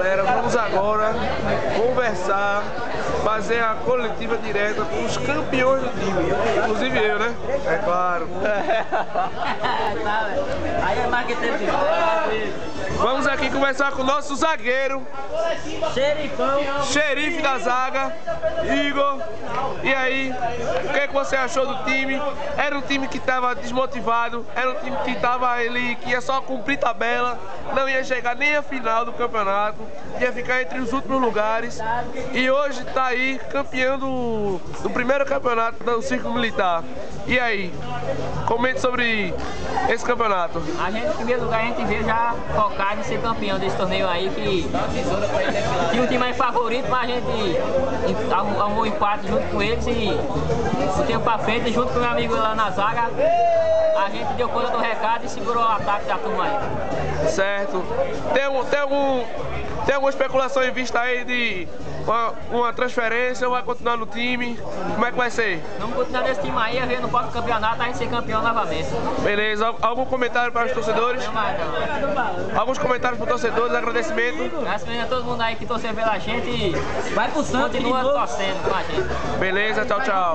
galera, vamos agora conversar, fazer a coletiva direta com os campeões do time, inclusive eu, né? É claro. Aí é marqueteiro de Vamos aqui conversar com o nosso zagueiro, xerife da zaga, Igor. E aí, o que você achou do time? Era um time que estava desmotivado, era um time que estava ali, que ia só cumprir tabela, não ia chegar nem a final do campeonato, ia ficar entre os últimos lugares. E hoje está aí campeão do primeiro campeonato do Círculo Militar. E aí, comente sobre esse campeonato. A gente, em primeiro lugar, a gente veio já focado em ser campeão desse torneio aí, que tinha um time mais favorito, mas a gente arrumou um empate junto com eles e o tempo pra frente, junto com o meu amigo lá na zaga, a gente deu conta do recado e segurou o ataque da turma aí. Certo. Tem alguma especulação em vista aí de uma transferência ou vai continuar no time? Como é que vai ser? Vamos continuar nesse time aí, a ver no próximo campeonato a gente ser campeão novamente. Beleza. Algum comentário para os torcedores? Não mais não. Alguns comentários para os torcedores, agradecimento. Agradecimento a todo mundo aí que torceu pela gente e vai pro Santos, continua torcendo com a gente. Beleza, tchau, tchau.